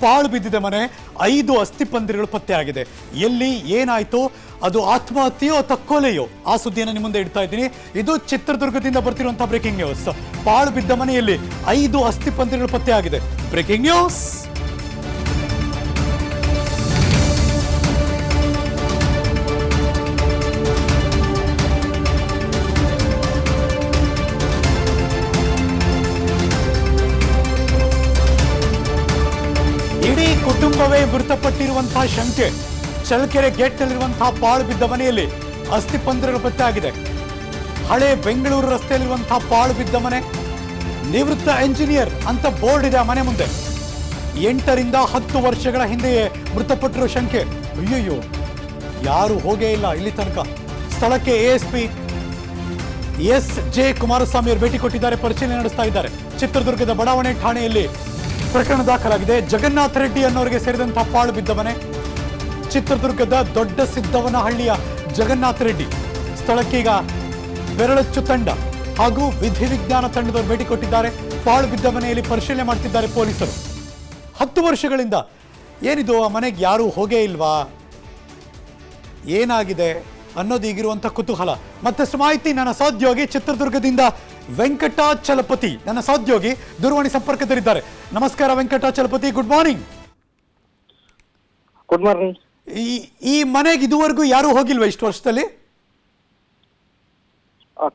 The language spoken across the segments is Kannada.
ಪಾಳು ಬಿದ್ದಿದೆ ಮನೆ, 5 ಅಸ್ಥಿಪಂಜರಗಳು ಪತ್ತೆಯಾಗಿದೆ. ಎಲ್ಲಿ ಏನಾಯ್ತು, ಅದು ಆತ್ಮಹತ್ಯೆಯೋ ಅಥವಾ ಕೊಲೆಯೋ, ಆ ಸುದ್ದಿಯನ್ನು ನಿಮ್ಮ ಮುಂದೆ ಇಡ್ತಾ ಇದ್ದೀನಿ. ಇದು ಚಿತ್ರದುರ್ಗದಿಂದ ಬರ್ತಿರುವಂತಹ ಬ್ರೇಕಿಂಗ್ ನ್ಯೂಸ್. ಪಾಳು ಬಿದ್ದ ಮನೆಯಲ್ಲಿ 5 ಅಸ್ಥಿಪಂಜರಗಳು ಪತ್ತೆಯಾಗಿದೆ. Breaking news. ಇಡೀ ಕುಟುಂಬವೇ ಮೃತಪಟ್ಟಿರುವಂತಹ ಶಂಕೆ. ಚಳ್ಳಕೆರೆ ಗೇಟ್ನಲ್ಲಿರುವಂತಹ ಪಾಳು ಬಿದ್ದ ಮನೆಯಲ್ಲಿ ಅಸ್ಥಿಪಂಜರಗಳು ಪತ್ತೆಯಾಗಿದೆ. ಹಳೆ ಬೆಂಗಳೂರು ರಸ್ತೆಯಲ್ಲಿರುವಂತಹ ಪಾಳು ಬಿದ್ದ ಮನೆ, ನಿವೃತ್ತ ಎಂಜಿನಿಯರ್ ಅಂತ ಬೋರ್ಡ್ ಇದೆ ಆ ಮನೆ ಮುಂದೆ. 8 ರಿಂದ 10 ವರ್ಷಗಳ ಹಿಂದೆಯೇ ಮೃತಪಟ್ಟಿರೋ ಶಂಕೆ. ಅಯ್ಯಯ್ಯೋ, ಯಾರು ಹೋಗೇ ಇಲ್ಲ ಇಲ್ಲಿ ತನಕ. ಸ್ಥಳಕ್ಕೆ ASP SJ ಕುಮಾರಸ್ವಾಮಿ ಅವರು ಭೇಟಿ ಕೊಟ್ಟಿದ್ದಾರೆ, ಪರಿಶೀಲನೆ ನಡೆಸ್ತಾ ಇದ್ದಾರೆ. ಚಿತ್ರದುರ್ಗದ ಬಡಾವಣೆ ಠಾಣೆಯಲ್ಲಿ ಪ್ರಕರಣ ದಾಖಲಾಗಿದೆ. ಜಗನ್ನಾಥ ರೆಡ್ಡಿ ಅನ್ನೋರಿಗೆ ಸೇರಿದಂತಹ ಪಾಳು ಬಿದ್ದ ಮನೆ, ಚಿತ್ರದುರ್ಗದ ದೊಡ್ಡ ಸಿದ್ದವನಹಳ್ಳಿಯ ಜಗನ್ನಾಥ ರೆಡ್ಡಿ. ಸ್ಥಳಕ್ಕೆ ಈಗ ಬೆರಳಚ್ಚು ತಂಡ ಹಾಗೂ ವಿಧಿವಿಜ್ಞಾನ ತಂಡದವರು ಭೇಟಿ ಕೊಟ್ಟಿದ್ದಾರೆ. ಪಾಳು ಬಿದ್ದ ಮನೆಯಲ್ಲಿ ಪರಿಶೀಲನೆ ಮಾಡ್ತಿದ್ದಾರೆ ಪೊಲೀಸರು. 10 ವರ್ಷಗಳಿಂದ ಏನಿದು, ಆ ಮನೆಗೆ ಯಾರೂ ಹೋಗೇ ಇಲ್ವಾ, ಏನಾಗಿದೆ ಅನ್ನೋದು ಈಗಿರುವಂಥ ಕುತೂಹಲ. ಮತ್ತಷ್ಟು ಮಾಹಿತಿ ನನ್ನ ಸಹೋದ್ಯೋಗಿ ಚಿತ್ರದುರ್ಗದಿಂದ ವೆಂಕಟಾಚಲಪತಿ, ನನ್ನ ಸಹೋದ್ಯೋಗಿ ದೂರವಾಣಿ ಸಂಪರ್ಕದಲ್ಲಿದ್ದಾರೆ. ನಮಸ್ಕಾರ Venkatachalapathi, good morning. Good morning. ಈ ಮನೆಗೆ ಇದುವರೆಗೂ ಯಾರು ಹೋಗಿಲ್ವಾ ಇಷ್ಟು ವರ್ಷದಲ್ಲಿ?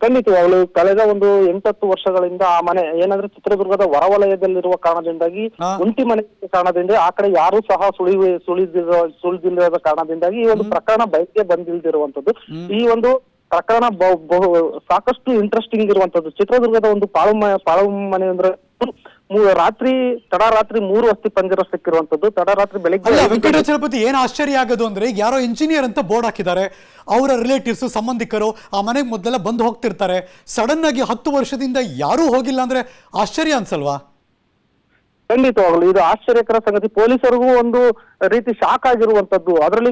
ಖಂಡಿತವಾಗ್ಲು ಕಳೆದ ಒಂದು 8-10 ವರ್ಷಗಳಿಂದ ಆ ಮನೆ ಏನಂದ್ರೆ ಚಿತ್ರದುರ್ಗದ ಹೊರವಲಯದಲ್ಲಿರುವ ಕಾರಣದಿಂದಾಗಿ, ಒಂಟಿ ಮನೆ ಕಾರಣದಿಂದ ಆ ಕಡೆ ಯಾರು ಸಹ ಸುಳಿದಿಲ್ಲದ ಕಾರಣದಿಂದಾಗಿ ಈ ಒಂದು ಪ್ರಕರಣ ಬಯಕೆ ಬಂದಿಲ್ದಿರುವಂತದ್ದು. ಈ ಒಂದು ಪ್ರಕರಣ ಸಾಕಷ್ಟು ಇಂಟ್ರೆಸ್ಟಿಂಗ್ ಇರುವಂತದ್ದು. ಚಿತ್ರದುರ್ಗದ ಒಂದು ಪಾಳು ಮನೆ ಅಂದ್ರೆ ತಡರಾತ್ರಿ 3 ಅಸ್ಥಿಪಂಜರ ಸಿಕ್ಕಿರುವಂತದ್ದು. ತಡರಾತ್ರಿ ಬೆಳಗ್ಗೆ ವೆಂಕಟಾಚಲಪತಿ, ಏನ್ ಆಶ್ಚರ್ಯ ಆಗೋದು ಅಂದ್ರೆ, ಈಗ ಯಾರೋ ಇಂಜಿನಿಯರ್ ಅಂತ ಬೋರ್ಡ್ ಹಾಕಿದ್ದಾರೆ, ಅವರ ರಿಲೇಟಿವ್ಸ್ ಸಂಬಂಧಿಕರು ಆ ಮನೆಗೆ ಮೊದಲೆಲ್ಲ ಬಂದು ಹೋಗ್ತಿರ್ತಾರೆ. ಸಡನ್ ಆಗಿ 10 ವರ್ಷದಿಂದ ಯಾರೂ ಹೋಗಿಲ್ಲ ಅಂದ್ರೆ ಆಶ್ಚರ್ಯ ಅನ್ಸಲ್ವಾ? ಖಂಡಿತವಾಗ್ಲು ಇದು ಆಶ್ಚರ್ಯಕರ ಸಂಗತಿ. ಪೊಲೀಸರಿಗೂ ಒಂದು ರೀತಿ ಶಾಕ್ ಆಗಿರುವಂತದ್ದು. ಅದರಲ್ಲಿ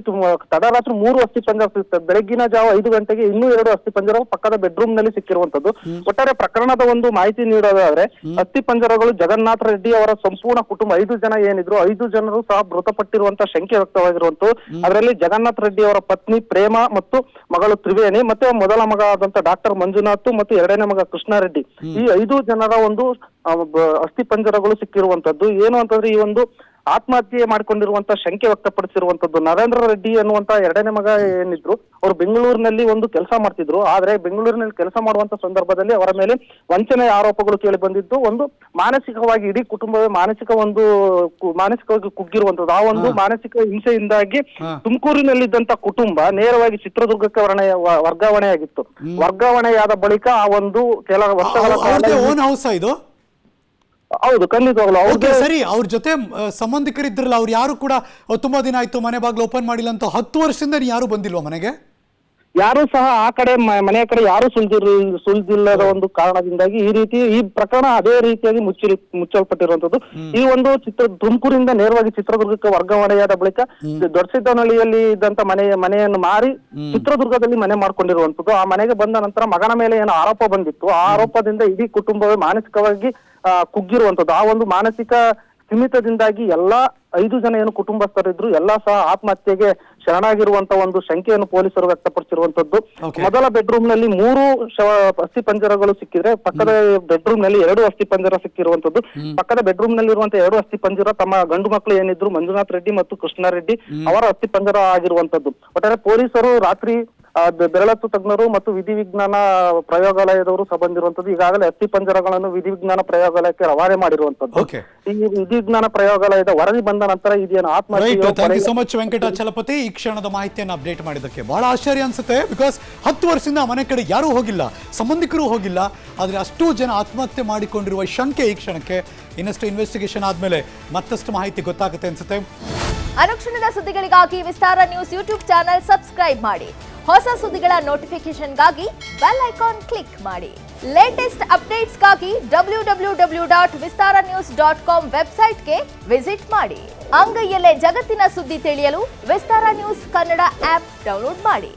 ತಡರಾತ್ರಿ 3 ಅಸ್ಥಿಪಂಜರ ಸಿಗ್ತದೆ. ಬೆಳಗ್ಗಿನ ಜಾವ 5 ಗಂಟೆಗೆ ಇನ್ನೂ 2 ಅಸ್ಥಿಪಂಜರ ಪಕ್ಕದ ಬೆಡ್ರೂಮ್ ನಲ್ಲಿ ಸಿಕ್ಕಿರುವಂತದ್ದು. ಒಟ್ಟಾರೆ ಪ್ರಕರಣದ ಒಂದು ಮಾಹಿತಿ ನೀಡೋದಾದ್ರೆ, ಅಸ್ಥಿಪಂಜರಗಳು ಜಗನ್ನಾಥ ರೆಡ್ಡಿ ಅವರ ಸಂಪೂರ್ಣ ಕುಟುಂಬ 5 ಜನ ಏನಿದ್ರು, 5 ಜನರು ಸಹ ಮೃತಪಟ್ಟಿರುವಂತಹ ಶಂಕೆ ವ್ಯಕ್ತವಾಗಿರುವಂತದ್ದು. ಅದರಲ್ಲಿ ಜಗನ್ನಾಥ ರೆಡ್ಡಿ ಅವರ ಪತ್ನಿ ಪ್ರೇಮ ಮತ್ತು ಮಗಳು ತ್ರಿವೇಣಿ, ಮತ್ತೆ ಮೊದಲ ಮಗ ಆದಂತ ಡಾಕ್ಟರ್ ಮಂಜುನಾಥ್ ಮತ್ತು 2ನೇ ಮಗ ಕೃಷ್ಣಾರೆಡ್ಡಿ, ಈ 5 ಜನರ ಒಂದು ಅಸ್ಥಿಪಂಜರಗಳು ಸಿಕ್ಕಿರುವಂತದ್ದು. ಏನು ಅಂತಂದ್ರೆ, ಈ ಒಂದು ಆತ್ಮಹತ್ಯೆ ಮಾಡಿಕೊಂಡಿರುವಂತ ಶಂಕೆ ವ್ಯಕ್ತಪಡಿಸಿರುವಂತದ್ದು. ನರೇಂದ್ರ ರೆಡ್ಡಿ ಅನ್ನುವಂತ 2ನೇ ಮಗ ಏನಿದ್ರು, ಅವರು ಬೆಂಗಳೂರಿನಲ್ಲಿ ಒಂದು ಕೆಲಸ ಮಾಡ್ತಿದ್ರು. ಆದ್ರೆ ಬೆಂಗಳೂರಿನಲ್ಲಿ ಕೆಲಸ ಮಾಡುವಂತ ಸಂದರ್ಭದಲ್ಲಿ ಅವರ ಮೇಲೆ ವಂಚನೆ ಆರೋಪಗಳು ಕೇಳಿ ಬಂದಿದ್ದು. ಒಂದು ಮಾನಸಿಕವಾಗಿ ಇಡೀ ಕುಟುಂಬವೇ ಮಾನಸಿಕವಾಗಿ ಕುಗ್ಗಿರುವಂತದ್ದು. ಆ ಒಂದು ಮಾನಸಿಕ ಹಿಂಸೆಯಿಂದಾಗಿ ತುಮಕೂರಿನಲ್ಲಿದ್ದಂತ ಕುಟುಂಬ ನೇರವಾಗಿ ಚಿತ್ರದುರ್ಗಕ್ಕೆ ವರ್ಗಾವಣೆಯಾಗಿತ್ತು. ವರ್ಗಾವಣೆಯಾದ ಬಳಿಕ ಆ ಒಂದು ಕೆಲ ವರ್ಷಗಳ ಹೌದು, ಖಂಡಿತವಾಗ್ಲು ಅವ್ರಿಗೆ ಸರಿ. ಅವ್ರ ಜೊತೆ ಸಂಬಂಧಿಕರಿದ್ರಲ್ಲ, ಅವ್ರು ಯಾರು ಕೂಡ ತುಂಬಾ ದಿನ ಆಯ್ತು ಮನೆ ಬಾಗ್ಲು ಓಪನ್ ಮಾಡಿಲ್ಲ ಅಂತ 10 ವರ್ಷದಿಂದ ಯಾರು ಬಂದಿಲ್ವಾ ಮನೆಗೆ? ಯಾರು ಸಹ ಆ ಕಡೆ ಮನೆ ಕಡೆ ಯಾರು ಸುಳ್ದಿಲ್ಲದ ಒಂದು ಕಾರಣದಿಂದಾಗಿ ಈ ಪ್ರಕರಣ ಅದೇ ರೀತಿಯಾಗಿ ಮುಚ್ಚಲ್ಪಟ್ಟಿರುವಂತದ್ದು. ಈ ಒಂದು ತುಮಕೂರಿಂದ ನೇರವಾಗಿ ಚಿತ್ರದುರ್ಗಕ್ಕೆ ವರ್ಗಾವಣೆಯಾದ ಬಳಿಕ ದೊಡ್ಡಸಿದ್ದನಹಳ್ಳಿಯಲ್ಲಿ ಇದ್ದಂತ ಮನೆಯನ್ನು ಮಾರಿ ಚಿತ್ರದುರ್ಗದಲ್ಲಿ ಮನೆ ಮಾಡ್ಕೊಂಡಿರುವಂತದ್ದು. ಆ ಮನೆಗೆ ಬಂದ ನಂತರ ಮಗನ ಮೇಲೆ ಏನೋ ಆರೋಪ ಬಂದಿತ್ತು. ಆ ಆರೋಪದಿಂದ ಇಡೀ ಕುಟುಂಬವೇ ಮಾನಸಿಕವಾಗಿ ಕುಗ್ಗಿರುವಂತದ್ದು. ಆ ಒಂದು ಮಾನಸಿಕ ಸ್ಥಿಮಿತದಿಂದಾಗಿ ಎಲ್ಲಾ 5 ಜನ ಏನು ಕುಟುಂಬಸ್ಥರಿದ್ರು ಎಲ್ಲಾ ಸಹ ಆತ್ಮಹತ್ಯೆಗೆ ಶರಣಾಗಿರುವಂತ ಒಂದು ಶಂಕೆಯನ್ನು ಪೊಲೀಸರು ವ್ಯಕ್ತಪಡಿಸಿರುವಂತದ್ದು. ಮೊದಲ ಬೆಡ್ರೂಮ್ ನಲ್ಲಿ 3 ಅಸ್ಥಿಪಂಜರಗಳು ಸಿಕ್ಕಿದ್ರೆ, ಪಕ್ಕದ ಬೆಡ್ರೂಮ್ ನಲ್ಲಿ 2 ಅಸ್ಥಿಪಂಜರ ಸಿಕ್ಕಿರುವಂತದ್ದು. ಪಕ್ಕದ ಬೆಡ್ರೂಮ್ ನಲ್ಲಿ ಇರುವಂತಹ 2 ಅಸ್ಥಿಪಂಜರ ತಮ್ಮ ಗಂಡು ಮಕ್ಕಳು ಏನಿದ್ರು ಮಂಜುನಾಥ್ ರೆಡ್ಡಿ ಮತ್ತು ಕೃಷ್ಣಾರೆಡ್ಡಿ ಅವರ ಅಸ್ಥಿಪಂಜರ ಆಗಿರುವಂತದ್ದು. ಒಟ್ಟಾರೆ ಪೊಲೀಸರು ರಾತ್ರಿ ಬೆರಳಚ್ಚು ತಜ್ಞರು ಮತ್ತು ವಿಧಿವಿಜ್ಞಾನ ಪ್ರಯೋಗಾಲಯದವರು ಸಹ ಬಂದಿರುವಂತದ್ದು. ಈಗಾಗಲೇ ಅಸ್ಥಿಪಂಜರಗಳನ್ನು ವಿಧಿವಿಜ್ಞಾನ ಪ್ರಯೋಗಾಲಯಕ್ಕೆ ರವಾನೆ ಮಾಡಿರುವಂತದ್ದು. ಈ ವಿಧಿವಿಜ್ಞಾನ ಪ್ರಯೋಗಾಲಯದ ವರದಿ ಬಂದ ನಂತರ ಇದೇನು ಆತ್ಮಹತ್ಯೆ. Thank you so much Venkatachalapathi, ಈ ಕ್ಷಣದ ಮಾಹಿತಿಯನ್ನು ಅಪ್ಡೇಟ್ ಮಾಡಿದ್ದಕ್ಕೆ. ಬಹಳ ಆಶ್ಚರ್ಯ ಅನ್ಸುತ್ತೆ, ಬಿಕಾಸ್ 10 ವರ್ಷದಿಂದ ಮನೆ ಕಡೆ ಯಾರೂ ಹೋಗಿಲ್ಲ, ಸಂಬಂಧಿಕರು ಹೋಗಿಲ್ಲ, ಆದ್ರೆ ಅಷ್ಟು ಜನ ಆತ್ಮಹತ್ಯೆ ಮಾಡಿಕೊಂಡಿರುವ ಶಂಕೆ ಈ ಕ್ಷಣಕ್ಕೆ. ಇನ್ನಷ್ಟು ಇನ್ವೆಸ್ಟಿಗೇಷನ್ ಆದ್ಮೇಲೆ ಮತ್ತಷ್ಟು ಮಾಹಿತಿ ಗೊತ್ತಾಗುತ್ತೆ ಅನ್ಸುತ್ತೆ. ಅನುಕ್ಷಣದ ಸುದ್ದಿಗಳಿಗಾಗಿ ವಿಸ್ತಾರ ನ್ಯೂಸ್ ಯೂಟ್ಯೂಬ್ ಚಾನೆಲ್ ಸಬ್ಸ್ಕ್ರೈಬ್ ಮಾಡಿ. ಹೊಸ ಸುದ್ದಿಗಳ ನೋಟಿಫಿಕೇಶನ್ಗಾಗಿ ಬೆಲ್ ಐಕಾನ್ ಕ್ಲಿಕ್ ಮಾಡಿ. ಲೇಟೆಸ್ಟ್ ಅಪ್ಡೇಟ್ಸ್ಗಾಗಿ www.vistaranews.com ವೆಬ್ಸೈಟ್ಗೆ ವಿಸಿಟ್ ಮಾಡಿ. ಅಂಗೈಯಲ್ಲೇ ಜಗತ್ತಿನ ಸುದ್ದಿ ತಿಳಿಯಲು ವಿಸ್ತಾರ ನ್ಯೂಸ್ ಕನ್ನಡ ಆಪ್ ಡೌನ್ಲೋಡ್ ಮಾಡಿ.